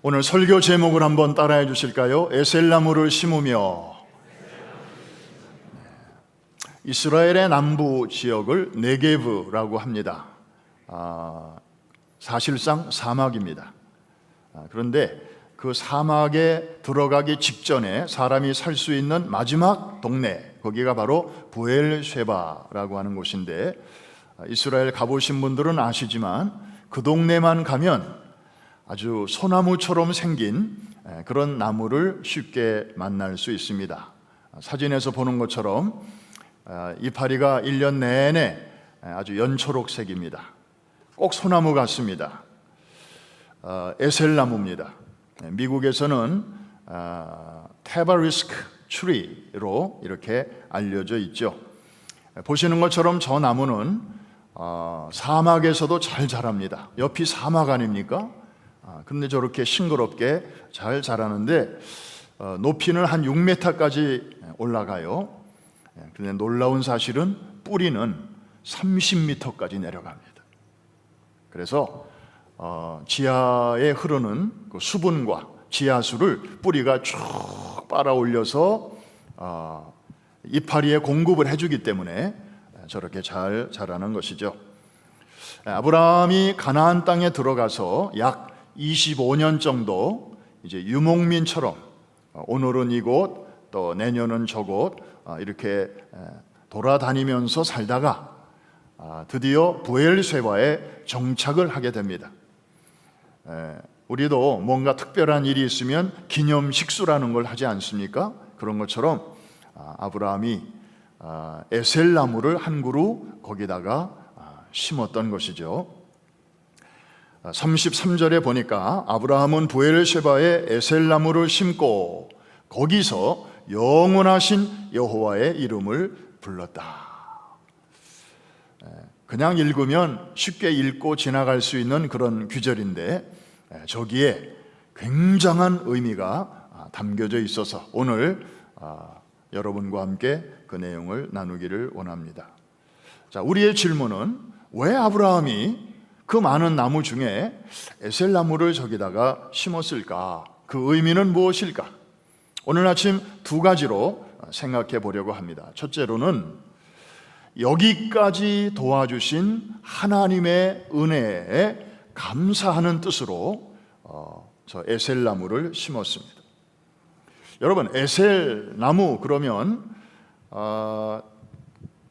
오늘 설교 제목을 한번 따라해 주실까요? 에셀나무를 심으며. 이스라엘의 남부 지역을 네게브라고 합니다. 사실상 사막입니다. 그런데 그 사막에 들어가기 직전에 사람이 살 수 있는 마지막 동네, 거기가 바로 브엘쉐바라고 하는 곳인데, 이스라엘 가보신 분들은 아시지만 그 동네만 가면 아주 소나무처럼 생긴 그런 나무를 쉽게 만날 수 있습니다. 사진에서 보는 것처럼 이파리가 1년 내내 아주 연초록색입니다. 꼭 소나무 같습니다. 에셀나무입니다. 미국에서는 타바리스크 트리로 이렇게 알려져 있죠. 보시는 것처럼 저 나무는 사막에서도 잘 자랍니다. 옆이 사막 아닙니까? 그런데 저렇게 싱그럽게 잘 자라는데 높이는 한 6m까지 올라가요. 그런데 놀라운 사실은 뿌리는 30m까지 내려갑니다. 그래서 지하에 흐르는 그 수분과 지하수를 뿌리가 쭉 빨아 올려서 이파리에 공급을 해주기 때문에 저렇게 잘 자라는 것이죠. 아브라함이 가나안 땅에 들어가서 약 25년 정도 이제 유목민처럼 오늘은 이곳 또 내년은 저곳 이렇게 돌아다니면서 살다가 드디어 브엘쉐바에 정착을 하게 됩니다. 우리도 뭔가 특별한 일이 있으면 기념 식수라는 걸 하지 않습니까? 그런 것처럼 아브라함이 에셀나무를 한 그루 거기다가 심었던 것이죠. 33절에 보니까 아브라함은 브엘쉐바에 에셀나무를 심고 거기서 영원하신 여호와의 이름을 불렀다. 그냥 읽으면 쉽게 읽고 지나갈 수 있는 그런 규절인데 저기에 굉장한 의미가 담겨져 있어서 오늘 여러분과 함께 그 내용을 나누기를 원합니다. 자, 우리의 질문은 왜 아브라함이 그 많은 나무 중에 에셀나무를 저기다가 심었을까? 그 의미는 무엇일까? 오늘 아침 두 가지로 생각해 보려고 합니다. 첫째로는 여기까지 도와주신 하나님의 은혜에 감사하는 뜻으로 저 에셀나무를 심었습니다. 여러분, 에셀나무 그러면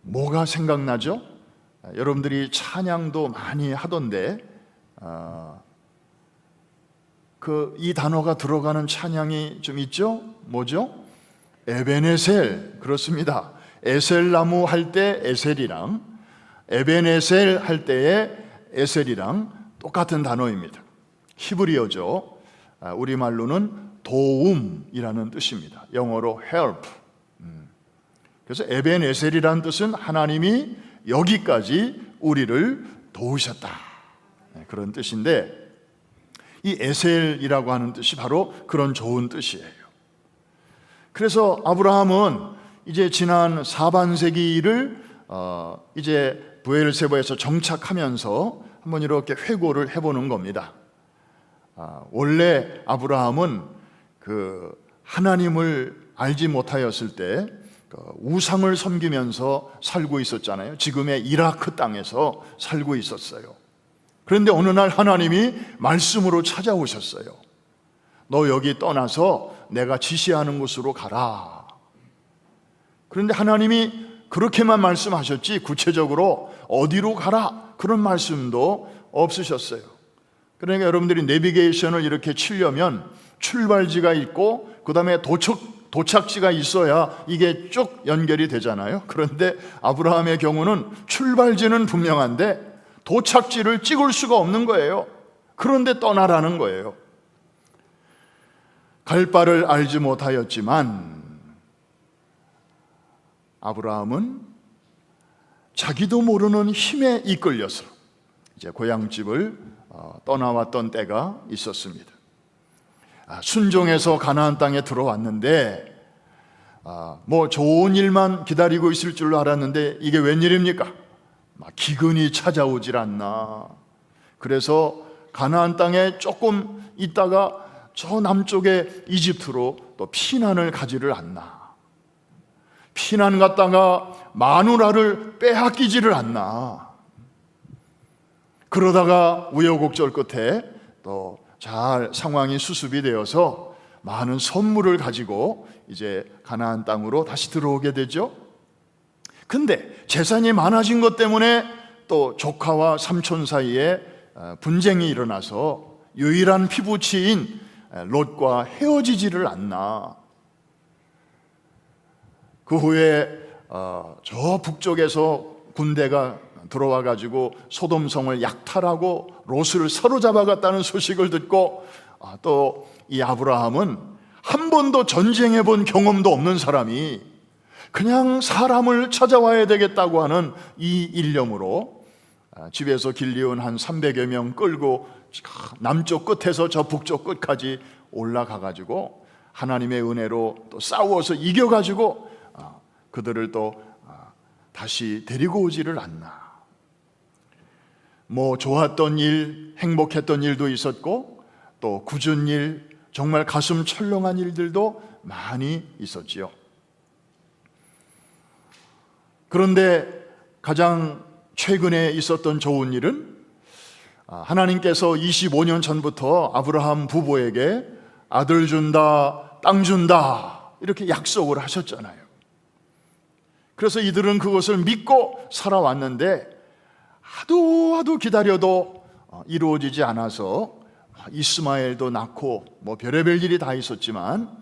뭐가 생각나죠? 여러분들이 찬양도 많이 하던데 이 단어가 들어가는 찬양이 좀 있죠? 뭐죠? 에베네셀. 그렇습니다. 에셀나무 할 때 에셀이랑 에베네셀 할 때의 에셀이랑 똑같은 단어입니다. 히브리어죠. 우리말로는 도움이라는 뜻입니다. 영어로 help. 그래서 에베네셀이라는 뜻은 하나님이 여기까지 우리를 도우셨다, 그런 뜻인데, 이 에셀이라고 하는 뜻이 바로 그런 좋은 뜻이에요. 그래서 아브라함은 이제 지난 사반세기를 이제 브엘쉐바에서 정착하면서 한번 이렇게 회고를 해보는 겁니다. 원래 아브라함은 그 하나님을 알지 못하였을 때 우상을 섬기면서 살고 있었잖아요. 지금의 이라크 땅에서 살고 있었어요. 그런데 어느 날 하나님이 말씀으로 찾아오셨어요. 너 여기 떠나서 내가 지시하는 곳으로 가라. 그런데 하나님이 그렇게만 말씀하셨지 구체적으로 어디로 가라 그런 말씀도 없으셨어요. 그러니까 여러분들이 내비게이션을 이렇게 치려면 출발지가 있고 그 다음에 도착지가 있어야 이게 쭉 연결이 되잖아요. 그런데 아브라함의 경우는 출발지는 분명한데 도착지를 찍을 수가 없는 거예요. 그런데 떠나라는 거예요. 갈 바를 알지 못하였지만 아브라함은 자기도 모르는 힘에 이끌려서 이제 고향집을 떠나왔던 때가 있었습니다. 순종해서 가나안 땅에 들어왔는데 뭐 좋은 일만 기다리고 있을 줄로 알았는데 이게 웬일입니까? 막 기근이 찾아오질 않나. 그래서 가나안 땅에 조금 있다가 저 남쪽의 이집트로 또 피난을 가지를 않나? 피난 갔다가 마누라를 빼앗기지를 않나? 그러다가 우여곡절 끝에 또 잘 상황이 수습이 되어서 많은 선물을 가지고 이제 가나안 땅으로 다시 들어오게 되죠. 근데 재산이 많아진 것 때문에 또 조카와 삼촌 사이에 분쟁이 일어나서 유일한 피부치인 롯과 헤어지지를 않나. 그 후에 저 북쪽에서 군대가 들어와 가지고 소돔성을 약탈하고 롯을 사로잡아 갔다는 소식을 듣고 또 이 아브라함은 한 번도 전쟁해 본 경험도 없는 사람이 그냥 사람을 찾아와야 되겠다고 하는 이 일념으로 집에서 길리온 한 300여 명 끌고 남쪽 끝에서 저 북쪽 끝까지 올라가 가지고 하나님의 은혜로 또 싸워서 이겨 가지고 그들을 또 다시 데리고 오지를 않나. 뭐 좋았던 일, 행복했던 일도 있었고 또 굳은 일, 정말 가슴 철렁한 일들도 많이 있었지요. 그런데 가장 최근에 있었던 좋은 일은 하나님께서 25년 전부터 아브라함 부부에게 아들 준다, 땅 준다 이렇게 약속을 하셨잖아요. 그래서 이들은 그것을 믿고 살아왔는데 하도 기다려도 이루어지지 않아서 이스마엘도 낳고 뭐 별의별 일이 다 있었지만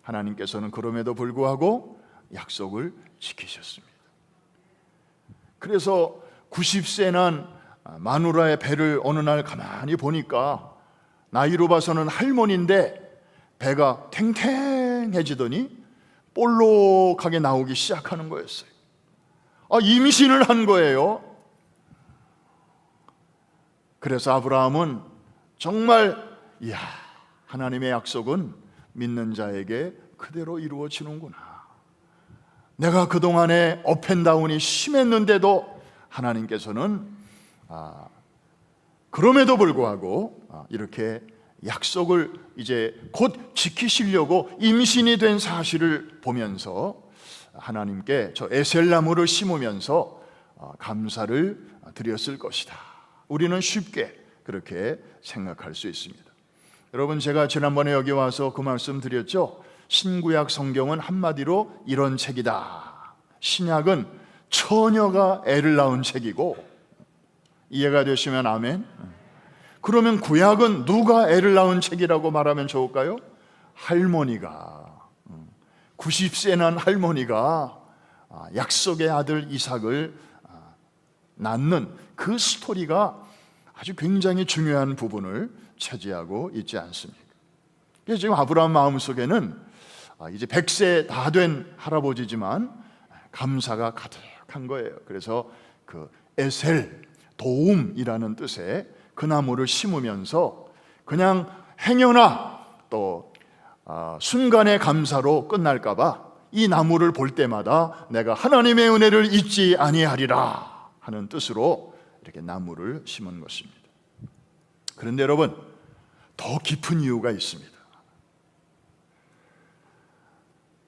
하나님께서는 그럼에도 불구하고 약속을 지키셨습니다. 그래서 90세 난 마누라의 배를 어느 날 가만히 보니까 나이로 봐서는 할머니인데 배가 탱탱해지더니 볼록하게 나오기 시작하는 거였어요. 임신을 한 거예요. 그래서 아브라함은 정말 하나님의 약속은 믿는 자에게 그대로 이루어지는구나. 내가 그동안에 업앤다운이 심했는데도 하나님께서는 그럼에도 불구하고 이렇게 약속을 이제 곧 지키시려고 임신이 된 사실을 보면서 하나님께 저 에셀나무를 심으면서 감사를 드렸을 것이다. 우리는 쉽게 그렇게 생각할 수 있습니다. 여러분, 제가 지난번에 여기 와서 그 말씀 드렸죠. 신구약 성경은 한마디로 이런 책이다. 신약은 처녀가 애를 낳은 책이고, 이해가 되시면 아멘. 그러면 구약은 누가 애를 낳은 책이라고 말하면 좋을까요? 할머니가, 90세 난 할머니가 약속의 아들 이삭을 낳는 그 스토리가 아주 굉장히 중요한 부분을 차지하고 있지 않습니까? 그래서 지금 아브라함 마음속에는 이제 100세 다 된 할아버지지만 감사가 가득한 거예요. 그래서 그 에셀, 도움이라는 뜻의 그 나무를 심으면서 그냥 행여나 또 순간의 감사로 끝날까 봐 이 나무를 볼 때마다 내가 하나님의 은혜를 잊지 아니하리라 하는 뜻으로 이렇게 나무를 심은 것입니다. 그런데 여러분, 더 깊은 이유가 있습니다.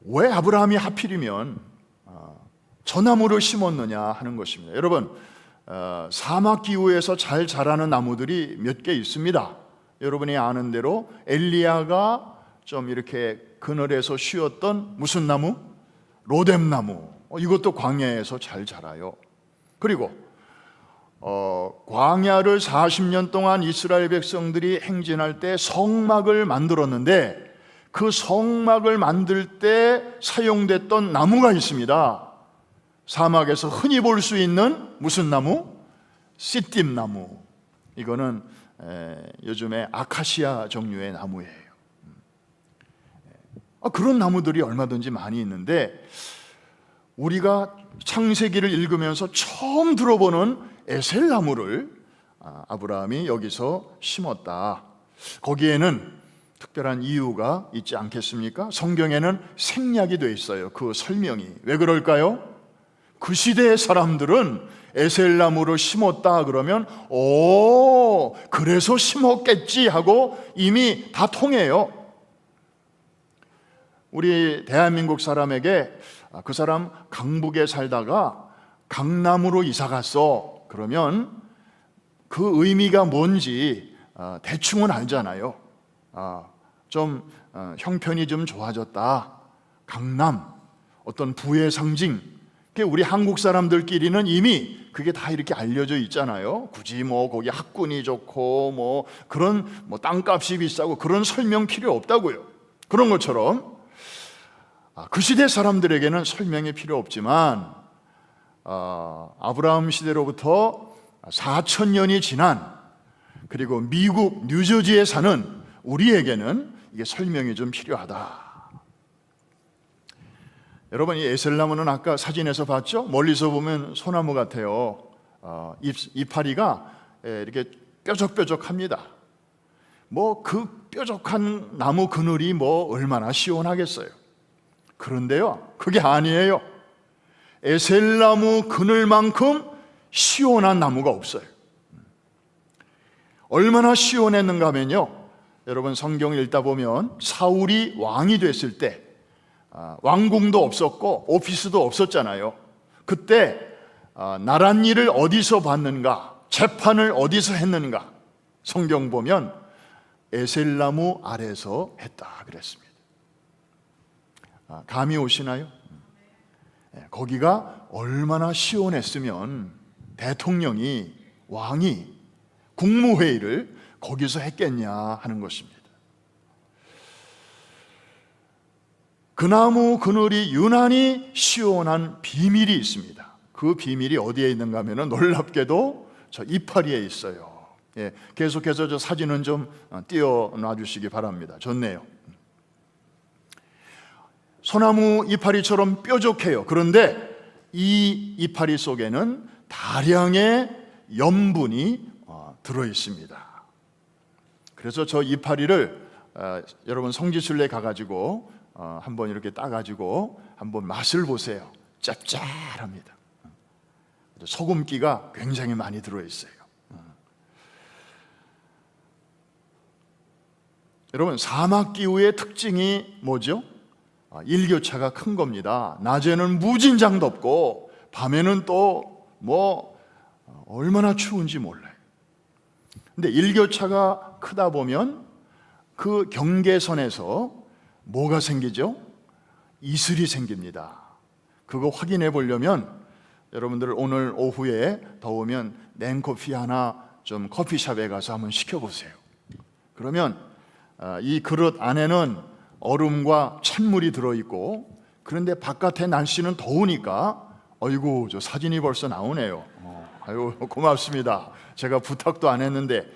왜 아브라함이 하필이면 저 나무를 심었느냐 하는 것입니다. 여러분, 사막 기후에서 잘 자라는 나무들이 몇 개 있습니다. 여러분이 아는 대로 엘리야가 좀 이렇게 그늘에서 쉬었던 무슨 나무? 로뎀나무. 이것도 광야에서 잘 자라요. 그리고 광야를 40년 동안 이스라엘 백성들이 행진할 때 성막을 만들었는데 그 성막을 만들 때 사용됐던 나무가 있습니다. 사막에서 흔히 볼 수 있는 무슨 나무? 시띠나무. 이거는 요즘에 아카시아 종류의 나무예요. 그런 나무들이 얼마든지 많이 있는데 우리가 창세기를 읽으면서 처음 들어보는 에셀나무를 아브라함이 여기서 심었다. 거기에는 특별한 이유가 있지 않겠습니까? 성경에는 생략이 되어 있어요. 그 설명이. 왜 그럴까요? 그 시대의 사람들은 에셀나무를 심었다 그러면 그래서 심었겠지 하고 이미 다 통해요. 우리 대한민국 사람에게 그 사람 강북에 살다가 강남으로 이사 갔어 그러면 그 의미가 뭔지 대충은 알잖아요. 좀 형편이 좀 좋아졌다. 강남, 어떤 부의 상징. 우리 한국 사람들끼리는 이미 그게 다 이렇게 알려져 있잖아요. 굳이 거기 학군이 좋고 그런 땅값이 비싸고 그런 설명 필요 없다고요. 그런 것처럼 그 시대 사람들에게는 설명이 필요 없지만 아브라함 시대로부터 4,000년이 지난 그리고 미국 뉴저지에 사는 우리에게는 이게 설명이 좀 필요하다. 여러분, 이 에셀나무는 아까 사진에서 봤죠? 멀리서 보면 소나무 같아요. 이파리가 이렇게 뾰족뾰족합니다. 그 뾰족한 나무 그늘이 얼마나 시원하겠어요. 그런데요, 그게 아니에요. 에셀나무 그늘만큼 시원한 나무가 없어요. 얼마나 시원했는가 하면요, 여러분 성경을 읽다 보면 사울이 왕이 됐을 때 왕궁도 없었고 오피스도 없었잖아요. 그때 나란 일을 어디서 봤는가, 재판을 어디서 했는가, 성경 보면 에셀나무 아래서 했다 그랬습니다. 감이 오시나요? 거기가 얼마나 시원했으면 대통령이, 왕이 국무회의를 거기서 했겠냐 하는 것입니다. 그 나무 그늘이 유난히 시원한 비밀이 있습니다. 그 비밀이 어디에 있는가 하면 놀랍게도 저 이파리에 있어요. 계속해서 저 사진은 좀 띄워놔 주시기 바랍니다. 좋네요. 소나무 이파리처럼 뾰족해요. 그런데 이 이파리 속에는 다량의 염분이 들어 있습니다. 그래서 저 이파리를 여러분 성지순례 가가지고 한번 이렇게 따가지고 한번 맛을 보세요. 짭짤합니다. 소금기가 굉장히 많이 들어 있어요. 여러분, 사막 기후의 특징이 뭐죠? 일교차가 큰 겁니다. 낮에는 무진장 덥고 밤에는 또 얼마나 추운지 몰라요. 근데 일교차가 크다 보면 그 경계선에서 뭐가 생기죠? 이슬이 생깁니다. 그거 확인해 보려면 여러분들 오늘 오후에 더우면 냉커피 하나 좀 커피숍에 가서 한번 시켜보세요. 그러면 이 그릇 안에는 얼음과 찬물이 들어있고, 그런데 바깥에 날씨는 더우니까 어이구, 저 사진이 벌써 나오네요. 아유, 고맙습니다. 제가 부탁도 안 했는데.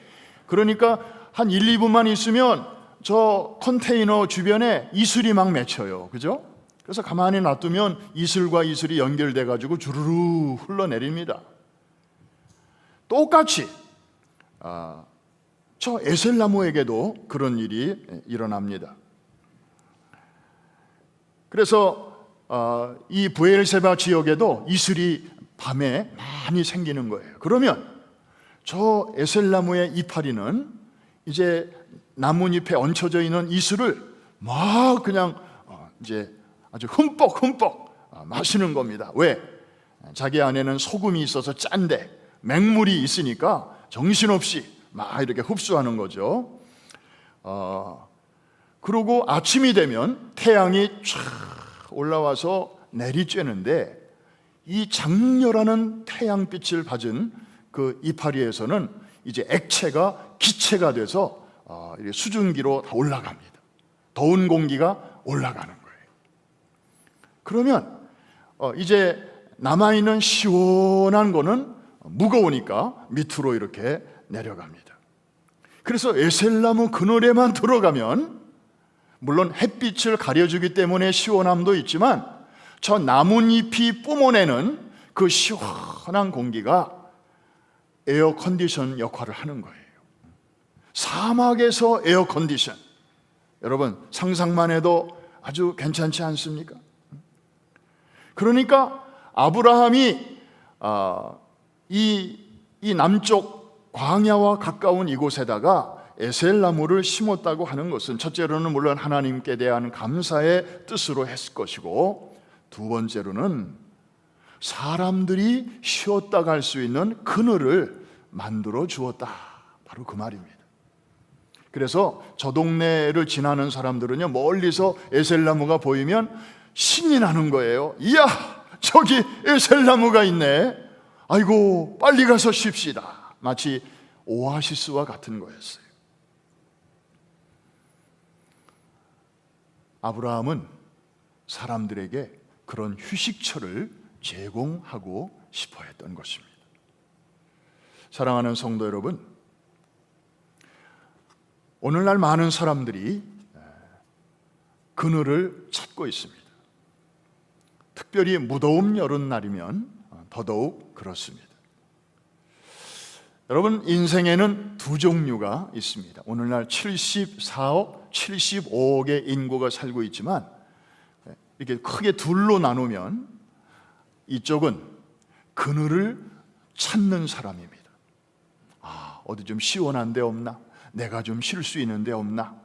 그러니까 한 1, 2분만 있으면 저 컨테이너 주변에 이슬이 막 맺혀요. 그죠? 그래서 가만히 놔두면 이슬과 이슬이 연결돼 가지고 주르르 흘러내립니다. 똑같이 저 에셀나무에게도 그런 일이 일어납니다. 그래서 이 브엘세바 지역에도 이슬이 밤에 많이 생기는 거예요. 그러면 저 에셀나무의 이파리는 이제 나뭇잎에 얹혀져 있는 이슬을 막 그냥 이제 아주 흠뻑 마시는 겁니다. 왜? 자기 안에는 소금이 있어서 짠데 맹물이 있으니까 정신없이 막 이렇게 흡수하는 거죠. 그리고 아침이 되면 태양이 쫙 올라와서 내리쬐는데 이 장렬하는 태양빛을 받은 그 이파리에서는 이제 액체가 기체가 돼서 이렇게 수증기로 다 올라갑니다. 더운 공기가 올라가는 거예요. 그러면 이제 남아있는 시원한 거는 무거우니까 밑으로 이렇게 내려갑니다. 그래서 에셀나무 그늘에만 들어가면 물론 햇빛을 가려주기 때문에 시원함도 있지만 저 나뭇잎이 뿜어내는 그 시원한 공기가 에어컨디션 역할을 하는 거예요. 사막에서 에어컨디션, 여러분 상상만 해도 아주 괜찮지 않습니까? 그러니까 아브라함이 이 남쪽 광야와 가까운 이곳에다가 에셀나무를 심었다고 하는 것은 첫째로는 물론 하나님께 대한 감사의 뜻으로 했을 것이고, 두 번째로는 사람들이 쉬었다 갈 수 있는 그늘을 만들어 주었다, 바로 그 말입니다. 그래서 저 동네를 지나는 사람들은요, 멀리서 에셀나무가 보이면 신이 나는 거예요. 이야, 저기 에셀나무가 있네. 아이고, 빨리 가서 쉽시다. 마치 오아시스와 같은 거였어요. 아브라함은 사람들에게 그런 휴식처를 제공하고 싶어 했던 것입니다. 사랑하는 성도 여러분, 오늘날 많은 사람들이 그늘을 찾고 있습니다. 특별히 무더운 여름날이면 더더욱 그렇습니다. 여러분, 인생에는 두 종류가 있습니다. 오늘날 74억, 75억의 인구가 살고 있지만 이렇게 크게 둘로 나누면 이쪽은 그늘을 찾는 사람입니다. 어디 좀 시원한 데 없나? 내가 좀 쉴 수 있는 데 없나?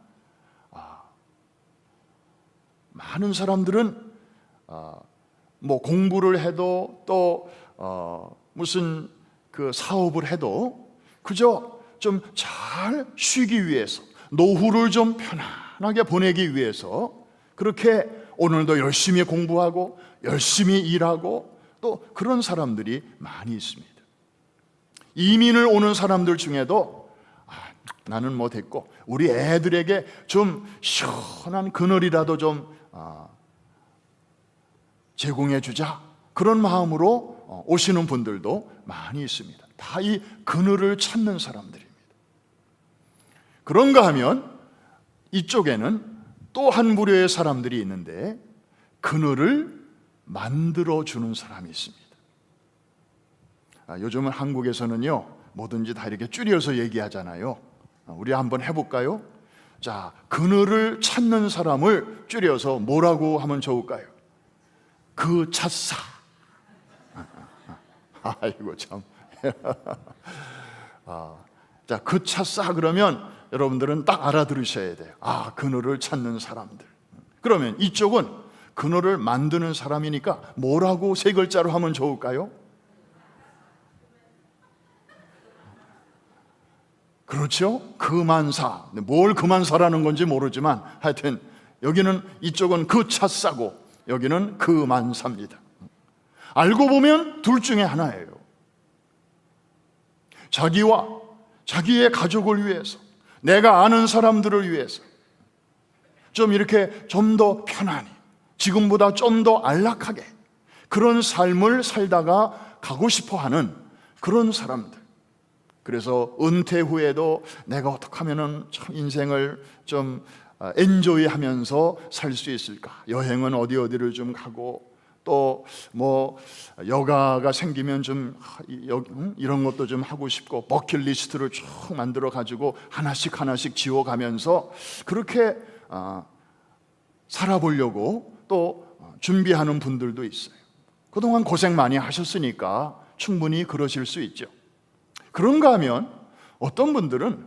많은 사람들은 뭐 공부를 해도 또 무슨 그 사업을 해도 그저 좀 잘 쉬기 위해서, 노후를 좀 편안하게 보내기 위해서 그렇게 오늘도 열심히 공부하고 열심히 일하고 또 그런 사람들이 많이 있습니다. 이민을 오는 사람들 중에도 나는 뭐 됐고 우리 애들에게 좀 시원한 그늘이라도 좀 제공해 주자, 그런 마음으로 오시는 분들도 많이 있습니다. 다 이 그늘을 찾는 사람들입니다. 그런가 하면 이쪽에는 또 한 부류의 사람들이 있는데 그늘을 만들어 주는 사람이 있습니다. 요즘은 한국에서는요, 뭐든지 다 이렇게 줄여서 얘기하잖아요. 우리 한번 해볼까요? 자, 그늘을 찾는 사람을 줄여서 뭐라고 하면 좋을까요? 그 찾사. 아이고 참. 자, 그 찾사 그러면 여러분들은 딱 알아들으셔야 돼요. 그늘을 찾는 사람들. 그러면 이쪽은 그늘을 만드는 사람이니까 뭐라고 세 글자로 하면 좋을까요? 그렇죠? 그만사. 뭘 그만사라는 건지 모르지만 하여튼 여기는 이쪽은 그 찾사고 여기는 그만사입니다. 알고 보면 둘 중에 하나예요. 자기와 자기의 가족을 위해서, 내가 아는 사람들을 위해서 좀 이렇게 좀 더 편안히, 지금보다 좀 더 안락하게 그런 삶을 살다가 가고 싶어 하는 그런 사람들. 그래서 은퇴 후에도 내가 어떻게 하면은 참 인생을 좀 엔조이 하면서 살 수 있을까? 여행은 어디를 좀 가고 또 뭐 여가가 생기면 좀 이런 것도 좀 하고 싶고 버킷리스트를 쭉 만들어 가지고 하나씩 지워가면서 그렇게 살아보려고 또 준비하는 분들도 있어요. 그동안 고생 많이 하셨으니까 충분히 그러실 수 있죠. 그런가 하면 어떤 분들은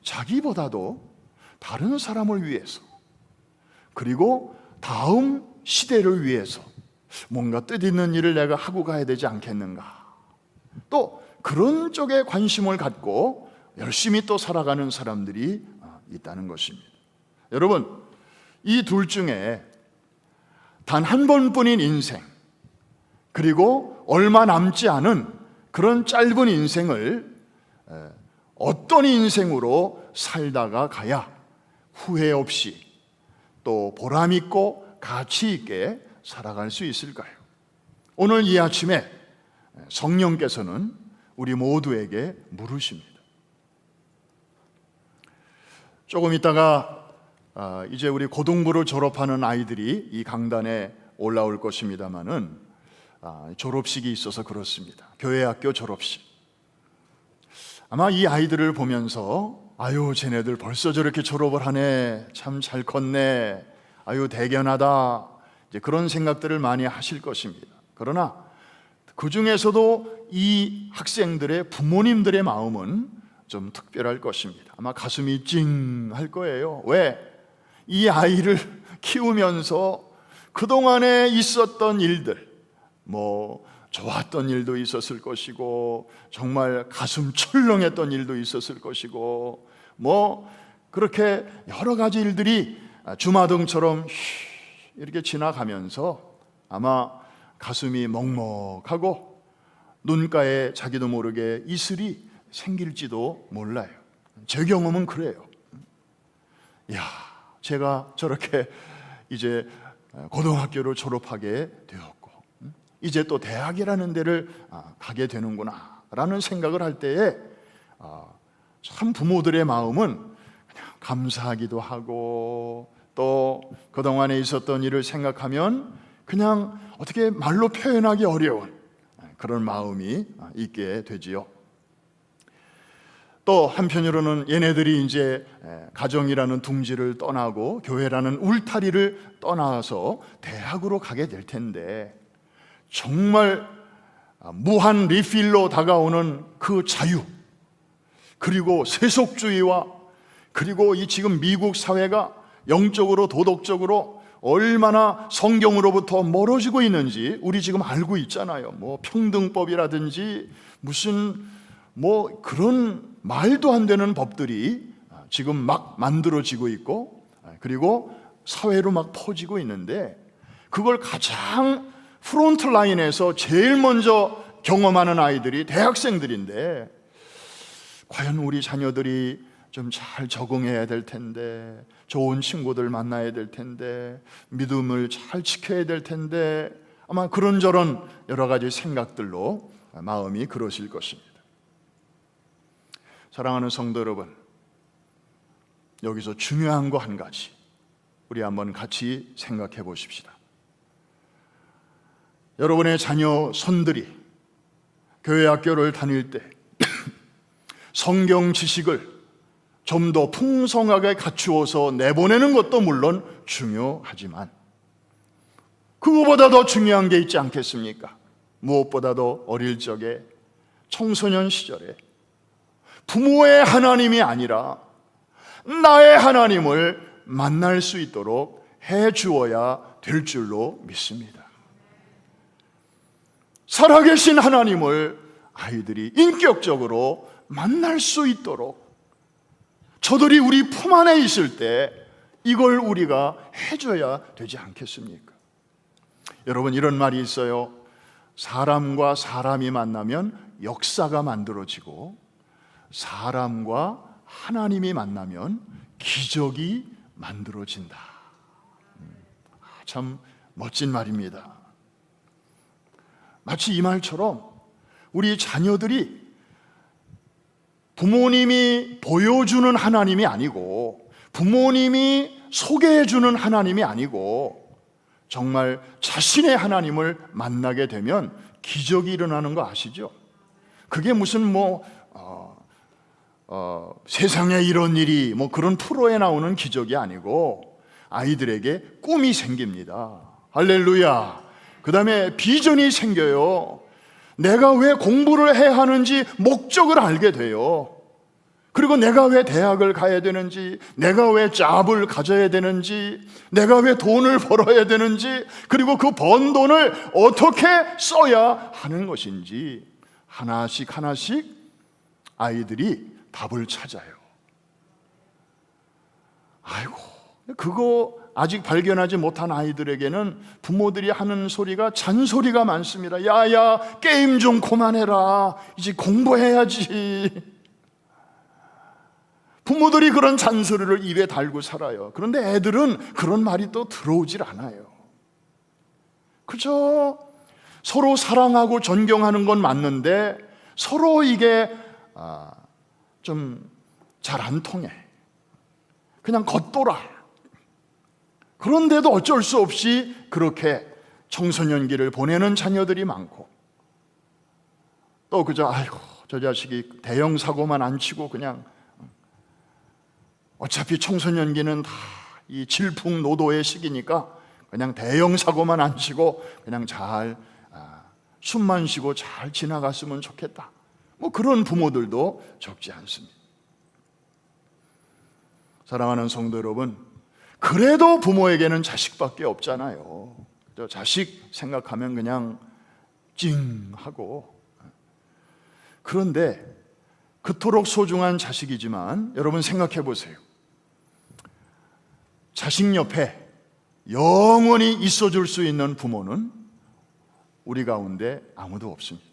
자기보다도 다른 사람을 위해서, 그리고 다음 시대를 위해서 뭔가 뜻있는 일을 내가 하고 가야 되지 않겠는가, 또 그런 쪽에 관심을 갖고 열심히 또 살아가는 사람들이 있다는 것입니다. 여러분, 이 둘 중에 단 한 번뿐인 인생, 그리고 얼마 남지 않은 그런 짧은 인생을 어떤 인생으로 살다가 가야 후회 없이 또 보람 있고 가치 있게 살아갈 수 있을까요? 오늘 이 아침에 성령께서는 우리 모두에게 물으십니다. 조금 있다가 이제 우리 고등부를 졸업하는 아이들이 이 강단에 올라올 것입니다마는 졸업식이 있어서 그렇습니다. 교회학교 졸업식. 아마 이 아이들을 보면서 아유, 쟤네들 벌써 저렇게 졸업을 하네, 참 잘 컸네, 아유 대견하다, 이제 그런 생각들을 많이 하실 것입니다. 그러나 그 중에서도 이 학생들의 부모님들의 마음은 좀 특별할 것입니다. 아마 가슴이 찡할 거예요. 왜? 이 아이를 키우면서 그동안에 있었던 일들, 좋았던 일도 있었을 것이고, 정말 가슴 철렁했던 일도 있었을 것이고, 그렇게 여러 가지 일들이 주마등처럼 이렇게 지나가면서 아마 가슴이 먹먹하고 눈가에 자기도 모르게 이슬이 생길지도 몰라요. 제 경험은 그래요. 제가 저렇게 이제 고등학교를 졸업하게 되었고, 이제 또 대학이라는 데를 가게 되는구나 라는 생각을 할 때에 참 부모들의 마음은 그냥 감사하기도 하고, 또 그동안에 있었던 일을 생각하면 그냥 어떻게 말로 표현하기 어려운 그런 마음이 있게 되지요. 또 한편으로는 얘네들이 이제 가정이라는 둥지를 떠나고 교회라는 울타리를 떠나서 대학으로 가게 될 텐데, 정말 무한 리필로 다가오는 그 자유, 그리고 세속주의와, 그리고 이 지금 미국 사회가 영적으로 도덕적으로 얼마나 성경으로부터 멀어지고 있는지 우리 지금 알고 있잖아요. 평등법이라든지 무슨 그런 말도 안 되는 법들이 지금 막 만들어지고 있고, 그리고 사회로 막 퍼지고 있는데, 그걸 가장 프론트 라인에서 제일 먼저 경험하는 아이들이 대학생들인데, 과연 우리 자녀들이 좀 잘 적응해야 될 텐데, 좋은 친구들 만나야 될 텐데, 믿음을 잘 지켜야 될 텐데, 아마 그런저런 여러 가지 생각들로 마음이 그러실 것입니다. 사랑하는 성도 여러분, 여기서 중요한 거 한 가지 우리 한번 같이 생각해 보십시다. 여러분의 자녀 손들이 교회 학교를 다닐 때 성경 지식을 좀 더 풍성하게 갖추어서 내보내는 것도 물론 중요하지만, 그거보다 더 중요한 게 있지 않겠습니까? 무엇보다도 어릴 적에, 청소년 시절에 부모의 하나님이 아니라 나의 하나님을 만날 수 있도록 해 주어야 될 줄로 믿습니다. 살아계신 하나님을 아이들이 인격적으로 만날 수 있도록 저들이 우리 품 안에 있을 때 이걸 우리가 해줘야 되지 않겠습니까? 여러분, 이런 말이 있어요. 사람과 사람이 만나면 역사가 만들어지고, 사람과 하나님이 만나면 기적이 만들어진다. 참 멋진 말입니다. 마치 이 말처럼 우리 자녀들이 부모님이 보여주는 하나님이 아니고, 부모님이 소개해주는 하나님이 아니고, 정말 자신의 하나님을 만나게 되면 기적이 일어나는 거 아시죠? 그게 무슨 세상에 이런 일이 그런 프로에 나오는 기적이 아니고, 아이들에게 꿈이 생깁니다. 할렐루야. 그 다음에 비전이 생겨요. 내가 왜 공부를 해야 하는지 목적을 알게 돼요. 그리고 내가 왜 대학을 가야 되는지, 내가 왜 잡을 가져야 되는지, 내가 왜 돈을 벌어야 되는지, 그리고 그 번 돈을 어떻게 써야 하는 것인지 하나씩 하나씩 아이들이 답을 찾아요. 아이고, 그거 아직 발견하지 못한 아이들에게는 부모들이 하는 소리가 잔소리가 많습니다. 야야, 게임 좀 그만해라. 이제 공부해야지. 부모들이 그런 잔소리를 입에 달고 살아요. 그런데 애들은 그런 말이 또 들어오질 않아요. 그저 서로 사랑하고 존경하는 건 맞는데 서로 이게 좀 잘 안 통해. 그냥 겉돌아. 그런데도 어쩔 수 없이 그렇게 청소년기를 보내는 자녀들이 많고, 또 그저 아이고 저 자식이 대형 사고만 안 치고 그냥, 어차피 청소년기는 다 이 질풍노도의 시기니까 그냥 대형 사고만 안 치고 그냥 잘 숨만 쉬고 잘 지나갔으면 좋겠다. 뭐 그런 부모들도 적지 않습니다. 사랑하는 성도 여러분, 그래도 부모에게는 자식밖에 없잖아요. 자식 생각하면 그냥 찡하고. 그런데 그토록 소중한 자식이지만 여러분 생각해 보세요. 자식 옆에 영원히 있어줄 수 있는 부모는 우리 가운데 아무도 없습니다.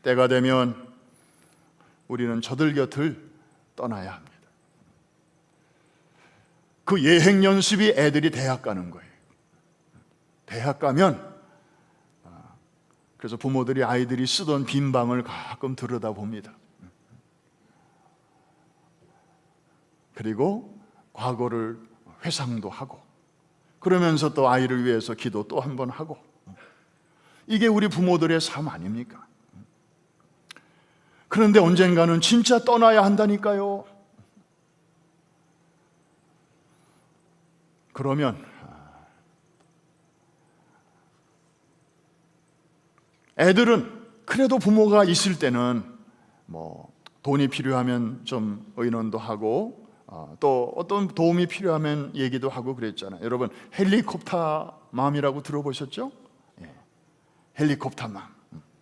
때가 되면 우리는 저들 곁을 떠나야 합니다. 그 예행 연습이 애들이 대학 가는 거예요. 대학 가면, 그래서 부모들이 아이들이 쓰던 빈 방을 가끔 들여다봅니다. 그리고 과거를 회상도 하고, 그러면서 또 아이를 위해서 기도 또 한 번 하고. 이게 우리 부모들의 삶 아닙니까? 그런데 언젠가는 진짜 떠나야 한다니까요. 그러면 애들은 그래도 부모가 있을 때는 뭐 돈이 필요하면 좀 의논도 하고, 또 어떤 도움이 필요하면 얘기도 하고 그랬잖아요. 여러분, 헬리콥터 맘이라고 들어보셨죠? 예. 헬리콥터 맘.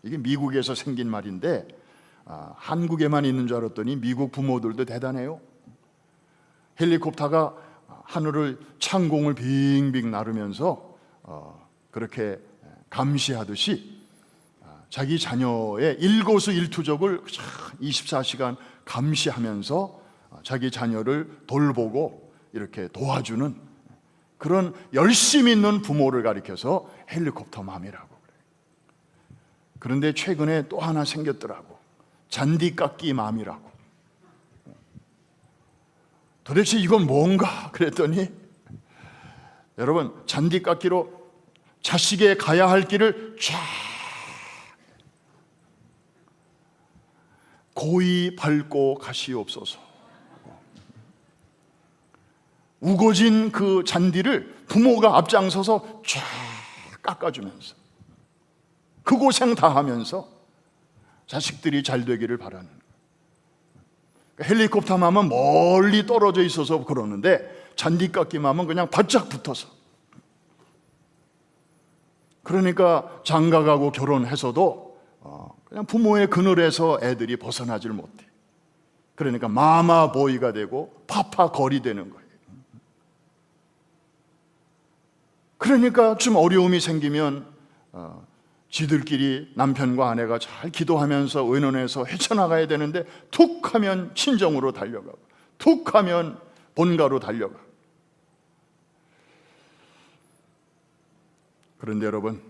이게 미국에서 생긴 말인데, 한국에만 있는 줄 알았더니 미국 부모들도 대단해요. 헬리콥터가 하늘을 창공을 빙빙 나르면서 그렇게 감시하듯이 자기 자녀의 일거수일투족을 24시간 감시하면서 자기 자녀를 돌보고 이렇게 도와주는 그런 열심 있는 부모를 가리켜서 헬리콥터 맘이라고 그래요. 그런데 최근에 또 하나 생겼더라고. 잔디깎기 맘이라고. 도대체 이건 뭔가 그랬더니, 여러분, 잔디깎기로 자식의 가야 할 길을 쫙 고이 밟고 가시옵소서. 우거진 그 잔디를 부모가 앞장서서 쫙 깎아주면서 그 고생 다 하면서 자식들이 잘 되기를 바라는 거예요. 헬리콥터 맘은 멀리 떨어져 있어서 그러는데 잔디깎기 맘은 그냥 바짝 붙어서. 그러니까 장가가고 결혼해서도 그냥 부모의 그늘에서 애들이 벗어나질 못해. 그러니까 마마보이가 되고 파파걸이 되는 거예요. 그러니까 좀 어려움이 생기면 지들끼리 남편과 아내가 잘 기도하면서 의논해서 헤쳐나가야 되는데 툭 하면 친정으로 달려가고 툭 하면 본가로 달려가. 그런데 여러분,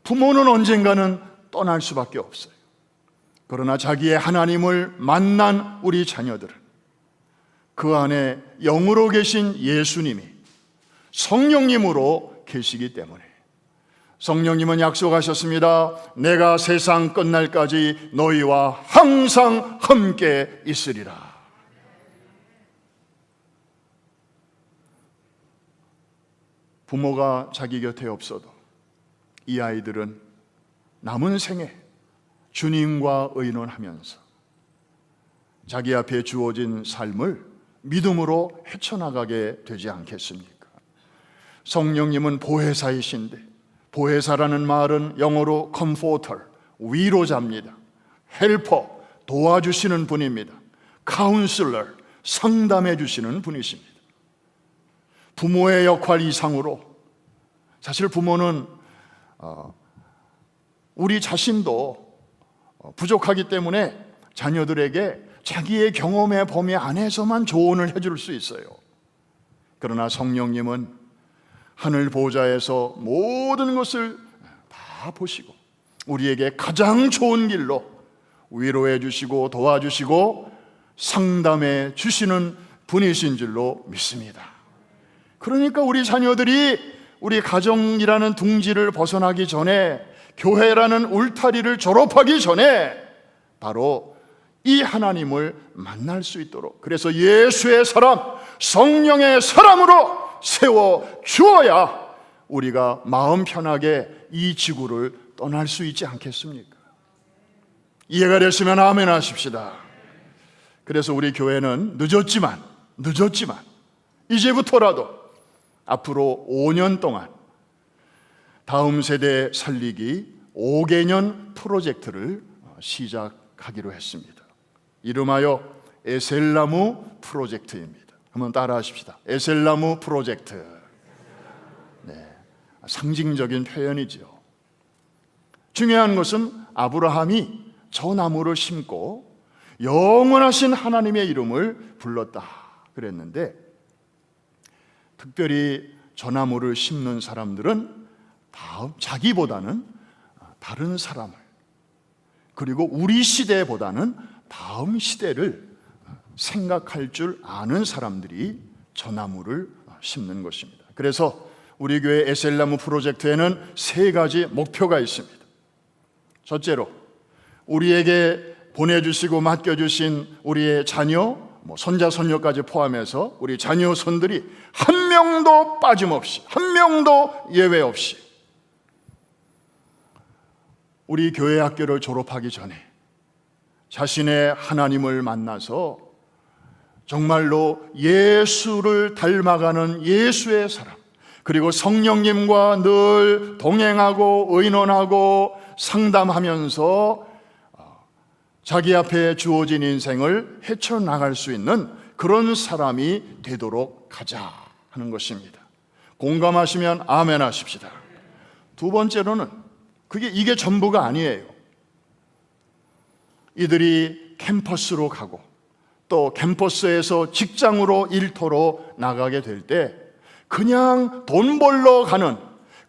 부모는 언젠가는 떠날 수밖에 없어요. 그러나 자기의 하나님을 만난 우리 자녀들은 그 안에 영으로 계신 예수님이 성령님으로 계시기 때문에, 성령님은 약속하셨습니다. 내가 세상 끝날까지 너희와 항상 함께 있으리라. 부모가 자기 곁에 없어도 이 아이들은 남은 생에 주님과 의논하면서 자기 앞에 주어진 삶을 믿음으로 헤쳐나가게 되지 않겠습니까? 성령님은 보혜사이신데, 보혜사라는 말은 영어로 comforter, 위로자입니다. 헬퍼, 도와주시는 분입니다. counselor, 상담해 주시는 분이십니다. 부모의 역할 이상으로, 사실 부모는 우리 자신도 부족하기 때문에 자녀들에게 자기의 경험의 범위 안에서만 조언을 해줄 수 있어요. 그러나 성령님은 하늘 보좌에서 모든 것을 다 보시고 우리에게 가장 좋은 길로 위로해 주시고 도와주시고 상담해 주시는 분이신 줄로 믿습니다. 그러니까 우리 자녀들이 우리 가정이라는 둥지를 벗어나기 전에, 교회라는 울타리를 졸업하기 전에 바로 이 하나님을 만날 수 있도록, 그래서 예수의 사람, 성령의 사람으로 세워 주어야 우리가 마음 편하게 이 지구를 떠날 수 있지 않겠습니까? 이해가 되시면 아멘 하십시다. 그래서 우리 교회는 늦었지만 이제부터라도 앞으로 5년 동안 다음 세대 살리기 5개년 프로젝트를 시작하기로 했습니다. 이름하여 에셀나무 프로젝트입니다. 한번 따라 하십시다. 에셀나무 프로젝트. 네, 상징적인 표현이죠. 중요한 것은 아브라함이 저 나무를 심고 영원하신 하나님의 이름을 불렀다 그랬는데, 특별히 저 나무를 심는 사람들은 자기보다는 다른 사람을, 그리고 우리 시대보다는 다음 시대를 생각할 줄 아는 사람들이 저 나무를 심는 것입니다. 그래서 우리 교회 에셀나무 프로젝트에는 3가지 목표가 있습니다. 첫째로, 우리에게 보내주시고 맡겨주신 우리의 자녀, 손자, 손녀까지 포함해서 우리 자녀, 손들이 한 명도 빠짐없이, 한 명도 예외 없이 우리 교회 학교를 졸업하기 전에 자신의 하나님을 만나서 정말로 예수를 닮아가는 예수의 사람, 그리고 성령님과 늘 동행하고 의논하고 상담하면서 자기 앞에 주어진 인생을 헤쳐나갈 수 있는 그런 사람이 되도록 하자 하는 것입니다. 공감하시면 아멘 하십시다. 두 번째로는 이게 전부가 아니에요. 이들이 캠퍼스로 가고 또 캠퍼스에서 직장으로 일터로 나가게 될 때 그냥 돈 벌러 가는,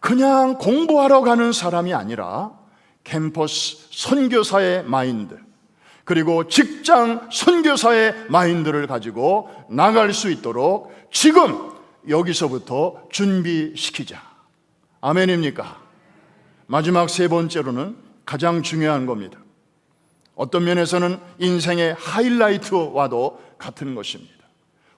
그냥 공부하러 가는 사람이 아니라 캠퍼스 선교사의 마인드, 그리고 직장 선교사의 마인드를 가지고 나갈 수 있도록 지금 여기서부터 준비시키자. 아멘입니까? 마지막 3번째로는 가장 중요한 겁니다. 어떤 면에서는 인생의 하이라이트와도 같은 것입니다.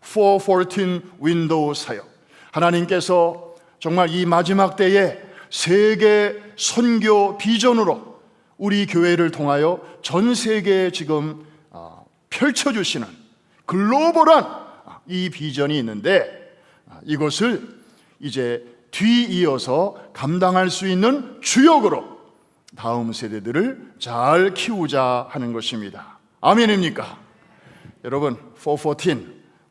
414 윈도우 사역. 하나님께서 정말 이 마지막 때에 세계 선교 비전으로 우리 교회를 통하여 전 세계에 지금 펼쳐주시는 글로벌한 이 비전이 있는데, 이것을 이제 뒤이어서 감당할 수 있는 주역으로 다음 세대들을 잘 키우자 하는 것입니다. 아멘입니까? 여러분, 414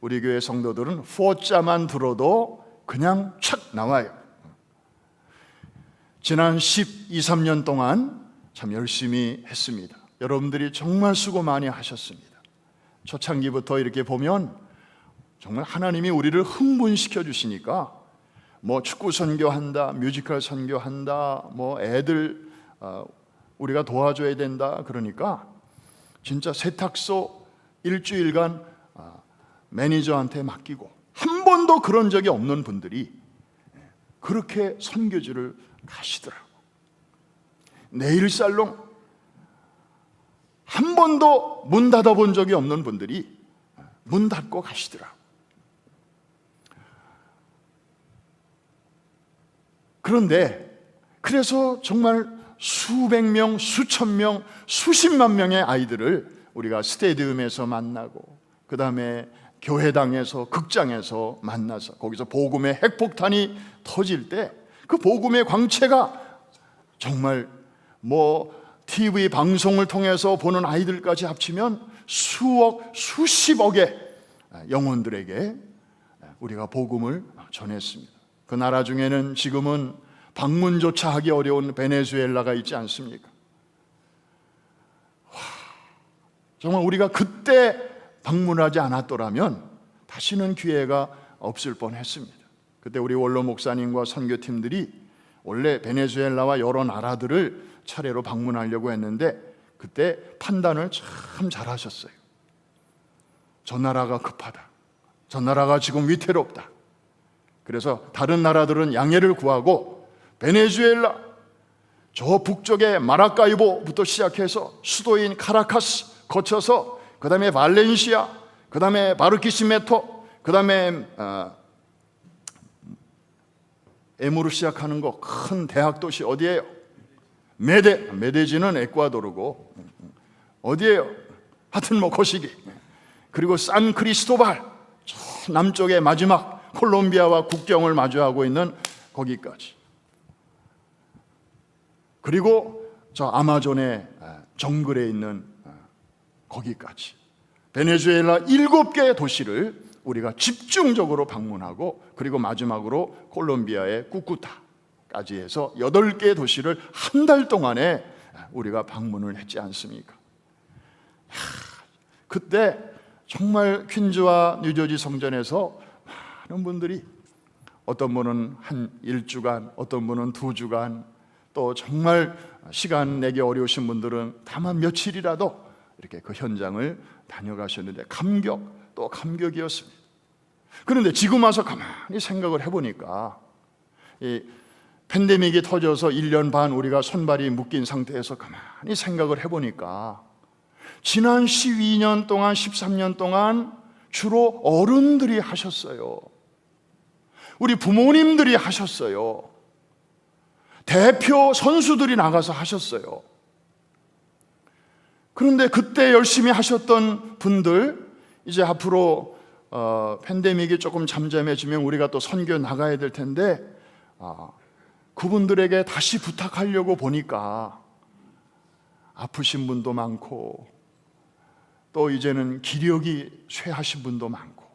우리 교회 성도들은 4자만 들어도 그냥 착 나와요. 지난 12-13년 동안 참 열심히 했습니다. 여러분들이 정말 수고 많이 하셨습니다. 초창기부터 이렇게 보면 정말 하나님이 우리를 흥분시켜 주시니까 축구 선교한다, 뮤지컬 선교한다, 애들 우리가 도와줘야 된다 그러니까 진짜 세탁소 일주일간 매니저한테 맡기고, 한 번도 그런 적이 없는 분들이 그렇게 선교지를 가시더라고. 네일 살롱 한 번도 문 닫아본 적이 없는 분들이 문 닫고 가시더라고. 그런데 그래서 정말 수백 명, 수천 명, 수십만 명의 아이들을 우리가 스테디움에서 만나고, 그 다음에 교회당에서, 극장에서 만나서 거기서 복음의 핵폭탄이 터질 때 그 복음의 광채가 정말 TV 방송을 통해서 보는 아이들까지 합치면 수억, 수십억의 영혼들에게 우리가 복음을 전했습니다. 그 나라 중에는 지금은 방문조차 하기 어려운 베네수엘라가 있지 않습니까? 정말 우리가 그때 방문하지 않았더라면 다시는 기회가 없을 뻔했습니다. 그때 우리 원로 목사님과 선교팀들이 원래 베네수엘라와 여러 나라들을 차례로 방문하려고 했는데 그때 판단을 참 잘하셨어요. 저 나라가 급하다, 저 나라가 지금 위태롭다. 그래서 다른 나라들은 양해를 구하고 베네수엘라 저 북쪽의 마라카이보부터 시작해서 수도인 카라카스 거쳐서 그 다음에 발렌시아, 그 다음에 바르키시메토, 그 다음에 M으로 시작하는 거 큰 대학 도시 어디예요? 메데지는 에콰도르고 어디에요? 하여튼 뭐 거시기. 그리고 산 크리스토발, 저 남쪽의 마지막 콜롬비아와 국경을 마주하고 있는 거기까지. 그리고 저 아마존의 정글에 있는 거기까지. 베네수엘라 7개의 도시를 우리가 집중적으로 방문하고, 그리고 마지막으로 콜롬비아의 쿠쿠타까지 해서 8개의 도시를 한 달 동안에 우리가 방문을 했지 않습니까? 그때 정말 퀸즈와 뉴저지 성전에서 많은 분들이, 어떤 분은 한 1주간, 어떤 분은 2주간, 또 정말 시간 내기 어려우신 분들은 다만 며칠이라도 이렇게 그 현장을 다녀가셨는데 감격 또 감격이었습니다. 그런데 지금 와서 가만히 생각을 해보니까, 이 팬데믹이 터져서 1년 반 우리가 손발이 묶인 상태에서 가만히 생각을 해보니까, 지난 12년 동안, 13년 동안 주로 어른들이 하셨어요. 우리 부모님들이 하셨어요. 대표 선수들이 나가서 하셨어요. 그런데 그때 열심히 하셨던 분들, 이제 앞으로 팬데믹이 조금 잠잠해지면 우리가 또 선교 나가야 될 텐데, 그분들에게 다시 부탁하려고 보니까 아프신 분도 많고, 또 이제는 기력이 쇠하신 분도 많고,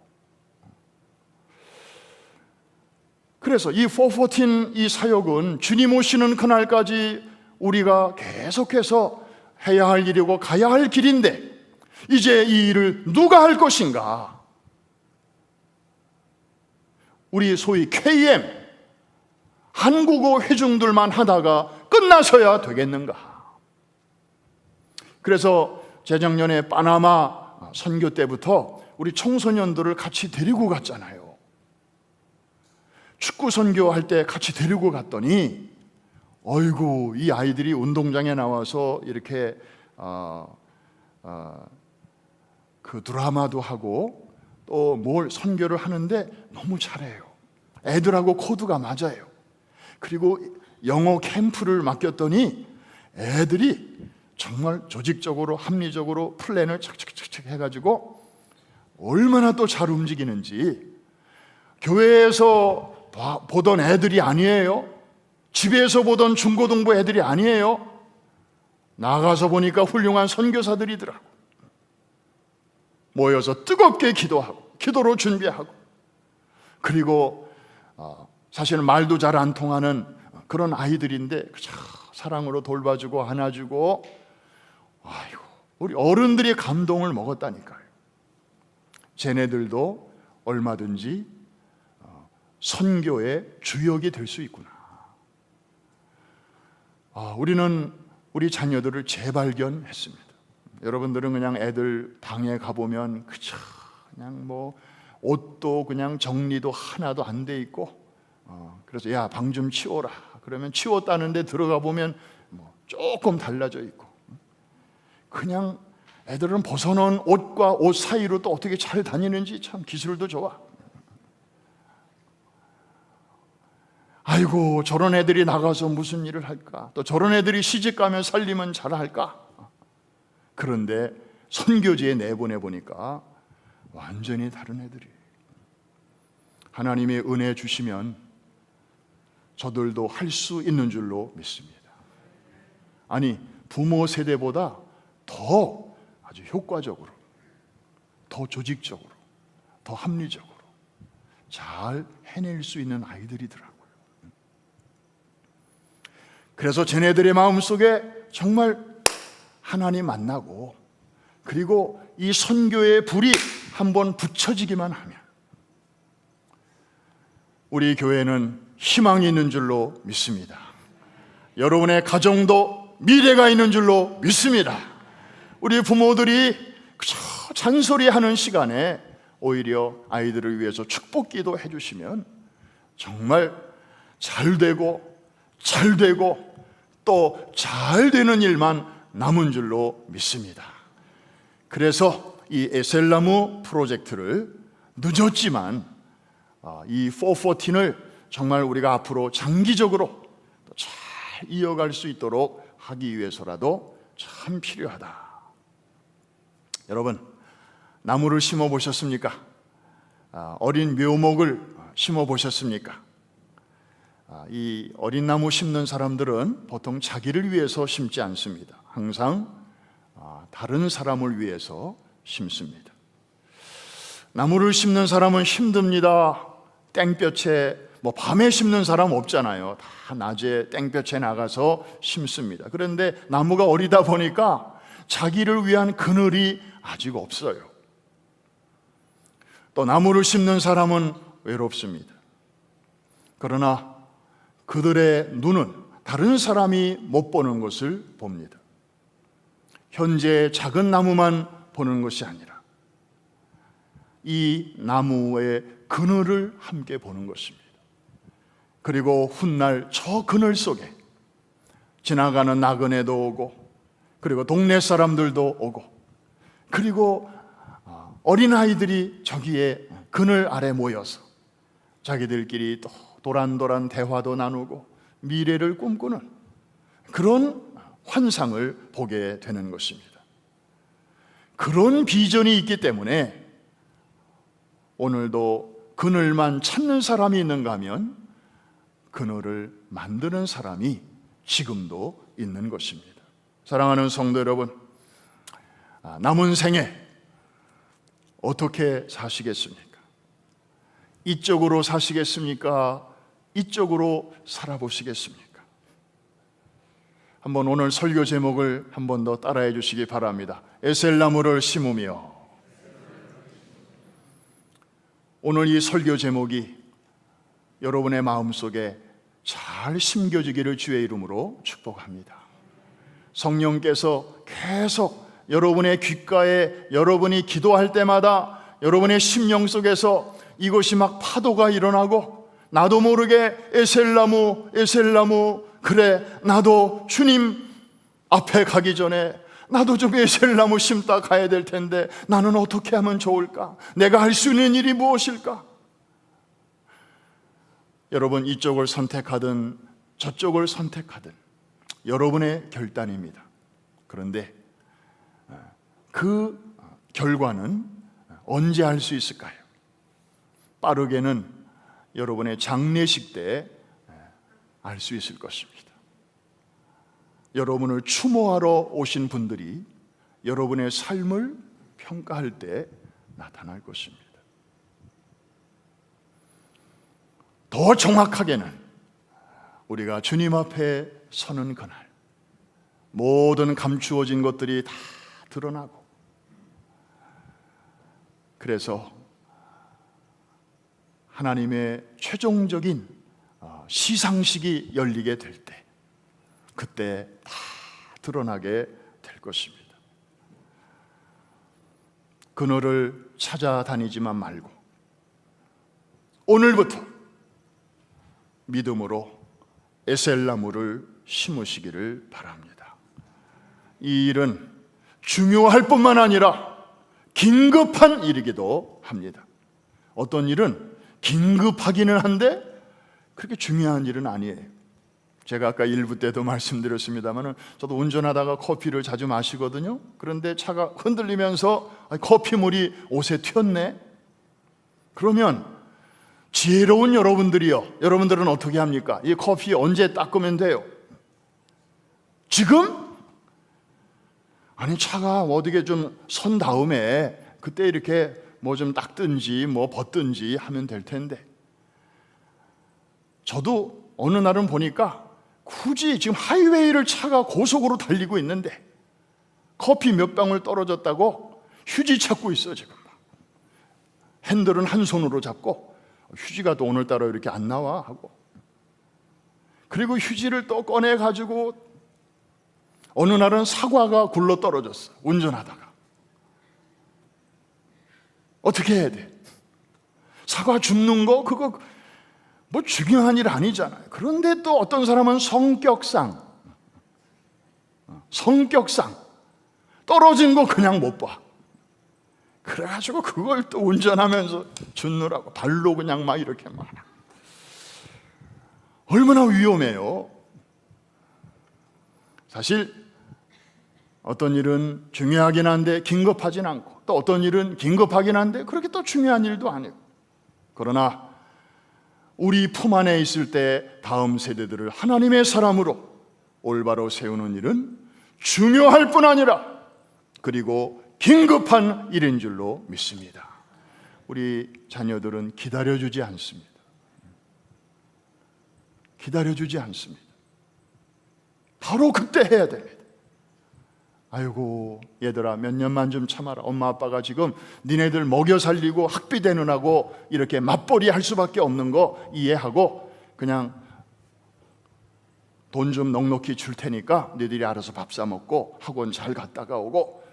그래서 이 414 이 사역은 주님 오시는 그날까지 우리가 계속해서 해야 할 일이고 가야 할 길인데, 이제 이 일을 누가 할 것인가? 우리 소위 KM 한국어 회중들만 하다가 끝나서야 되겠는가? 그래서 재작년에 파나마 선교 때부터 우리 청소년들을 같이 데리고 갔잖아요. 축구 선교할 때 같이 데리고 갔더니, 어이구, 이 아이들이 운동장에 나와서 이렇게 그 드라마도 하고 또 뭘 선교를 하는데 너무 잘해요. 애들하고 코드가 맞아요. 그리고 영어 캠프를 맡겼더니 애들이 정말 조직적으로 합리적으로 플랜을 착착착착 해가지고 얼마나 또 잘 움직이는지, 교회에서 보던 애들이 아니에요. 집에서 보던 중고등부 애들이 아니에요. 나가서 보니까 훌륭한 선교사들이더라고. 모여서 뜨겁게 기도하고, 기도로 준비하고, 그리고 사실은 말도 잘 안 통하는 그런 아이들인데 사랑으로 돌봐주고 안아주고, 아이고, 우리 어른들이 감동을 먹었다니까요. 쟤네들도 얼마든지 선교의 주역이 될 수 있구나. 우리는 우리 자녀들을 재발견했습니다. 여러분들은 그냥 애들 방에 가보면 그냥 뭐 옷도 그냥 정리도 하나도 안 돼 있고, 그래서 야, 방 좀 치워라. 그러면 치웠다는데 들어가 보면 뭐 조금 달라져 있고, 그냥 애들은 벗어놓은 옷과 옷 사이로 또 어떻게 잘 다니는지 참 기술도 좋아. 아이고, 저런 애들이 나가서 무슨 일을 할까? 또 저런 애들이 시집가면 살림은 잘할까? 그런데 선교지에 내보내 보니까 완전히 다른 애들이. 하나님의 은혜 주시면 저들도 할 수 있는 줄로 믿습니다. 아니, 부모 세대보다 더 아주 효과적으로, 더 조직적으로, 더 합리적으로 잘 해낼 수 있는 아이들이더라고요. 그래서 쟤네들의 마음속에 정말 하나님 만나고, 그리고 이 선교의 불이 한번 붙여지기만 하면 우리 교회는 희망이 있는 줄로 믿습니다. 여러분의 가정도 미래가 있는 줄로 믿습니다. 우리 부모들이 그저 잔소리하는 시간에 오히려 아이들을 위해서 축복기도 해주시면 정말 잘 되고 또 잘 되는 일만 남은 줄로 믿습니다. 그래서 이 에셀나무 프로젝트를 늦었지만 이 414을 정말 우리가 앞으로 장기적으로 잘 이어갈 수 있도록 하기 위해서라도 참 필요하다. 여러분, 나무를 심어 보셨습니까? 어린 묘목을 심어 보셨습니까? 이 어린 나무 심는 사람들은 보통 자기를 위해서 심지 않습니다. 항상 다른 사람을 위해서 심습니다. 나무를 심는 사람은 힘듭니다. 땡볕에, 밤에 심는 사람 없잖아요. 다 낮에 땡볕에 나가서 심습니다. 그런데 나무가 어리다 보니까 자기를 위한 그늘이 아직 없어요. 또 나무를 심는 사람은 외롭습니다. 그러나 그들의 눈은 다른 사람이 못 보는 것을 봅니다. 현재 작은 나무만 보는 것이 아니라 이 나무의 그늘을 함께 보는 것입니다. 그리고 훗날 저 그늘 속에 지나가는 나그네도 오고, 그리고 동네 사람들도 오고, 그리고 어린아이들이 저기에 그늘 아래 모여서 자기들끼리 또 도란도란 대화도 나누고 미래를 꿈꾸는 그런 환상을 보게 되는 것입니다. 그런 비전이 있기 때문에 오늘도 그늘만 찾는 사람이 있는가 하면 그늘을 만드는 사람이 지금도 있는 것입니다. 사랑하는 성도 여러분, 남은 생에 어떻게 사시겠습니까? 이쪽으로 사시겠습니까? 이쪽으로 살아보시겠습니까? 한번 오늘 설교 제목을 한 번 더 따라해 주시기 바랍니다. 에셀나무를 심으며. 오늘 이 설교 제목이 여러분의 마음속에 잘 심겨지기를 주의 이름으로 축복합니다. 성령께서 계속 여러분의 귓가에, 여러분이 기도할 때마다 여러분의 심령 속에서 이것이 막 파도가 일어나고, 나도 모르게 에셀나무, 에셀나무, 그래 나도 주님 앞에 가기 전에 나도 좀 에셀나무 심다 가야 될 텐데 나는 어떻게 하면 좋을까? 내가 할 수 있는 일이 무엇일까? 여러분, 이쪽을 선택하든 저쪽을 선택하든 여러분의 결단입니다. 그런데 그 결과는 언제 할 수 있을까요? 빠르게는 여러분의 장례식 때 알 수 있을 것입니다. 여러분을 추모하러 오신 분들이 여러분의 삶을 평가할 때 나타날 것입니다. 더 정확하게는 우리가 주님 앞에 서는 그날 모든 감추어진 것들이 다 드러나고, 그래서 하나님의 최종적인 시상식이 열리게 될 때, 그때 다 드러나게 될 것입니다. 그늘을 찾아다니지만 말고 오늘부터 믿음으로 에셀나무를 심으시기를 바랍니다. 이 일은 중요할 뿐만 아니라 긴급한 일이기도 합니다. 어떤 일은 긴급하기는 한데 그렇게 중요한 일은 아니에요. 제가 아까 1부 때도 말씀드렸습니다만 저도 운전하다가 커피를 자주 마시거든요. 그런데 차가 흔들리면서 커피물이 옷에 튀었네. 그러면 지혜로운 여러분들은 어떻게 합니까? 이 커피 언제 닦으면 돼요? 지금? 아니, 차가 어디게 좀 선 다음에 그때 이렇게 뭐 좀 닦든지 뭐 벗든지 하면 될 텐데, 저도 어느 날은 보니까 굳이 지금 하이웨이를 차가 고속으로 달리고 있는데 커피 몇 방울 떨어졌다고 휴지 찾고 있어. 지금 핸들은 한 손으로 잡고 휴지가 또 오늘따라 이렇게 안 나와 하고, 그리고 휴지를 또 꺼내 가지고 어느 날은 사과가 굴러 떨어졌어. 운전하다가 어떻게 해야 돼? 사과 줍는 거 그거 뭐 중요한 일 아니잖아요. 그런데 또 어떤 사람은 성격상 떨어진 거 그냥 못 봐. 그래가지고 그걸 또 운전하면서 줍느라고 발로 그냥 막 이렇게 막. 얼마나 위험해요. 사실 어떤 일은 중요하긴 한데 긴급하진 않고, 또 어떤 일은 긴급하긴 한데 그렇게 또 중요한 일도 아니고, 그러나 우리 품 안에 있을 때 다음 세대들을 하나님의 사람으로 올바로 세우는 일은 중요할 뿐 아니라 그리고 긴급한 일인 줄로 믿습니다. 우리 자녀들은 기다려주지 않습니다. 기다려주지 않습니다. 바로 그때 해야 됩니다. 아이고 얘들아 몇 년만 좀 참아라. 엄마 아빠가 지금 니네들 먹여 살리고 학비 대느라고 이렇게 맞벌이 할 수밖에 없는 거 이해하고 그냥 돈 좀 넉넉히 줄 테니까 너희들이 알아서 밥 사 먹고 학원 잘 갔다가 오고.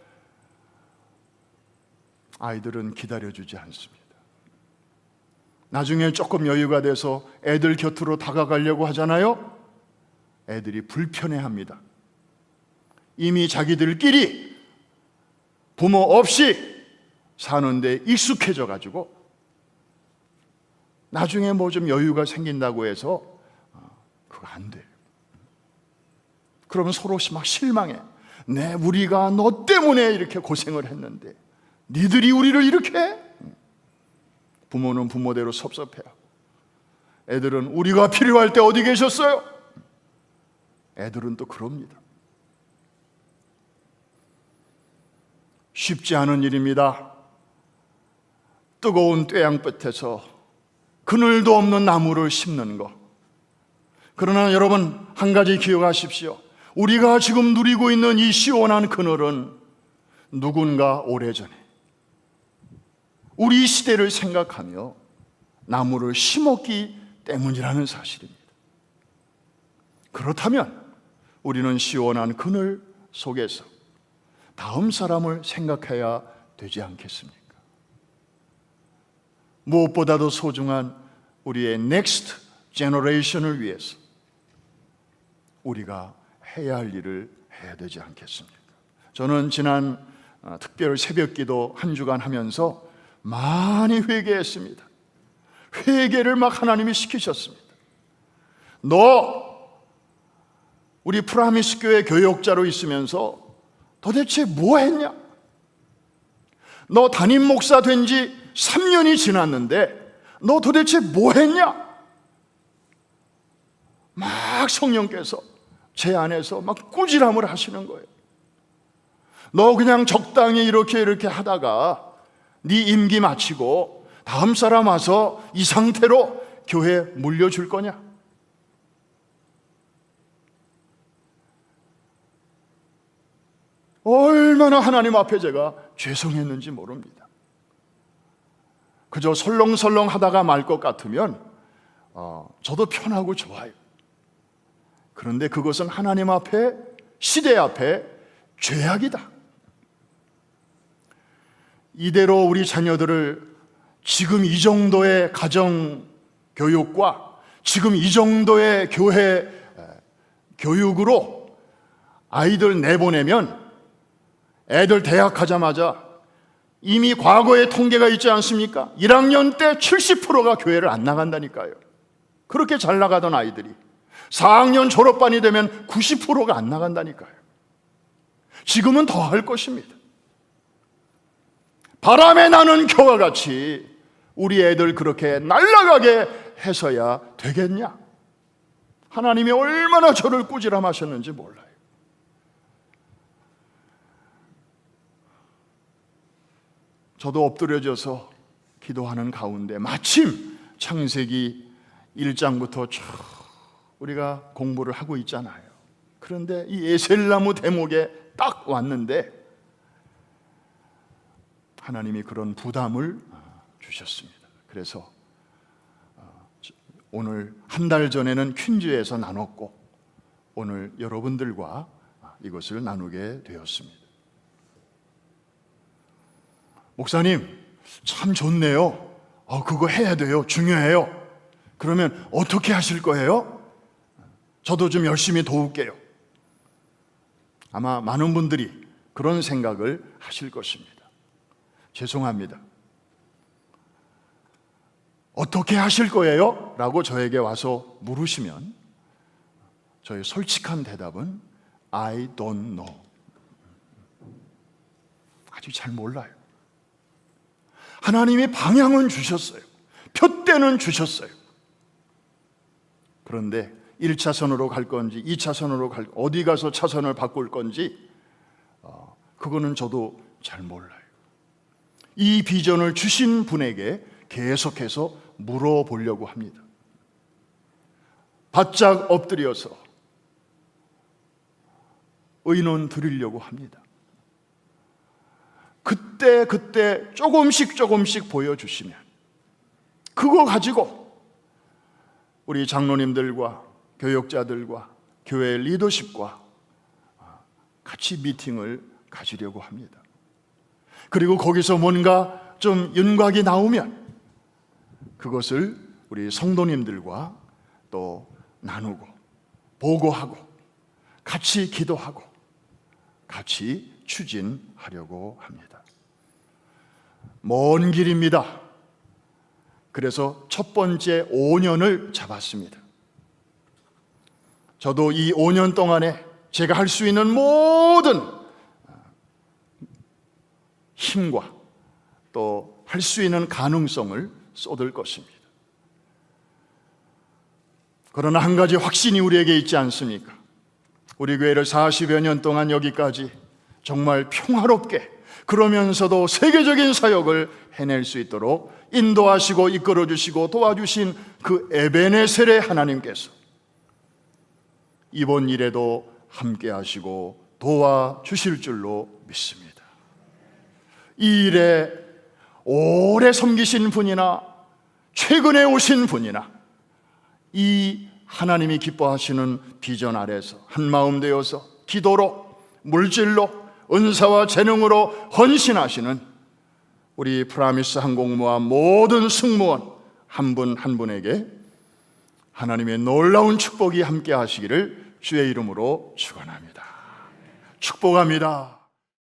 아이들은 기다려주지 않습니다. 나중에 조금 여유가 돼서 애들 곁으로 다가가려고 하잖아요. 애들이 불편해합니다. 이미 자기들끼리 부모 없이 사는데 익숙해져 가지고 나중에 뭐 좀 여유가 생긴다고 해서 그거 안 돼요. 그러면 서로 막 실망해. 우리가 너 때문에 이렇게 고생을 했는데 니들이 우리를 이렇게 해? 부모는 부모대로 섭섭해요. 애들은 우리가 필요할 때 어디 계셨어요? 애들은 또 그럽니다. 쉽지 않은 일입니다. 뜨거운 뙤양볕에서 그늘도 없는 나무를 심는 것. 그러나 여러분 한 가지 기억하십시오. 우리가 지금 누리고 있는 이 시원한 그늘은 누군가 오래전에 우리 시대를 생각하며 나무를 심었기 때문이라는 사실입니다. 그렇다면 우리는 시원한 그늘 속에서 다음 사람을 생각해야 되지 않겠습니까? 무엇보다도 소중한 우리의 넥스트 제너레이션을 위해서 우리가 해야 할 일을 해야 되지 않겠습니까? 저는 지난 특별 새벽기도 한 주간 하면서 많이 회개했습니다. 회개를 막 하나님이 시키셨습니다. 너 우리 프라미스 교회 교역자로 있으면서 도대체 뭐 했냐? 너 담임 목사 된 지 3년이 지났는데 너 도대체 뭐 했냐? 막 성령께서 제 안에서 막 꾸지람을 하시는 거예요. 너 그냥 적당히 이렇게 하다가 네 임기 마치고 다음 사람 와서 이 상태로 교회 물려줄 거냐? 얼마나 하나님 앞에 제가 죄송했는지 모릅니다. 그저 설렁설렁 하다가 말 것 같으면 저도 편하고 좋아요. 그런데 그것은 하나님 앞에, 시대 앞에 죄악이다. 이대로 우리 자녀들을 지금 이 정도의 가정 교육과 지금 이 정도의 교회 교육으로 아이들 내보내면 애들 대학 가자마자 이미 과거의 통계가 있지 않습니까? 1학년 때 70%가 교회를 안 나간다니까요. 그렇게 잘 나가던 아이들이 4학년 졸업반이 되면 90%가 안 나간다니까요. 지금은 더 할 것입니다. 바람에 나는 겨와 같이 우리 애들 그렇게 날아가게 해서야 되겠냐? 하나님이 얼마나 저를 꾸지람하셨는지 몰라요. 저도 엎드려져서 기도하는 가운데 마침 창세기 1장부터 쭉 우리가 공부를 하고 있잖아요. 그런데 이 에셀나무 대목에 딱 왔는데 하나님이 그런 부담을 주셨습니다. 그래서 오늘 한 달 전에는 퀸즈에서 나눴고 오늘 여러분들과 이것을 나누게 되었습니다. 목사님, 참 좋네요. 그거 해야 돼요. 중요해요. 그러면 어떻게 하실 거예요? 저도 좀 열심히 도울게요. 아마 많은 분들이 그런 생각을 하실 것입니다. 죄송합니다. 어떻게 하실 거예요? 라고 저에게 와서 물으시면 저의 솔직한 대답은 I don't know. 아직 잘 몰라요. 하나님이 방향은 주셨어요. 표대는 주셨어요. 그런데 1차선으로 갈 건지 2차선으로 갈 어디 가서 차선을 바꿀 건지 그거는 저도 잘 몰라요. 이 비전을 주신 분에게 계속해서 물어보려고 합니다. 바짝 엎드려서 의논 드리려고 합니다. 그때 조금씩 보여주시면 그거 가지고 우리 장로님들과 교역자들과 교회 리더십과 같이 미팅을 가지려고 합니다. 그리고 거기서 뭔가 좀 윤곽이 나오면 그것을 우리 성도님들과 또 나누고 보고하고 같이 기도하고 같이 추진하려고 합니다. 먼 길입니다. 그래서 첫 번째 5년을 잡았습니다. 저도 이 5년 동안에 제가 할 수 있는 모든 힘과 또 할 수 있는 가능성을 쏟을 것입니다. 그러나 한 가지 확신이 우리에게 있지 않습니까? 우리 교회를 40여 년 동안 여기까지 정말 평화롭게 그러면서도 세계적인 사역을 해낼 수 있도록 인도하시고 이끌어주시고 도와주신 그 에베네셀의 하나님께서 이번 일에도 함께 하시고 도와주실 줄로 믿습니다. 이 일에 오래 섬기신 분이나 최근에 오신 분이나 이 하나님이 기뻐하시는 비전 아래서 한마음 되어서 기도로 물질로 은사와 재능으로 헌신하시는 우리 프라미스 항공모함 모든 승무원 한 분 한 분에게 하나님의 놀라운 축복이 함께 하시기를 주의 이름으로 축원합니다. 축복합니다.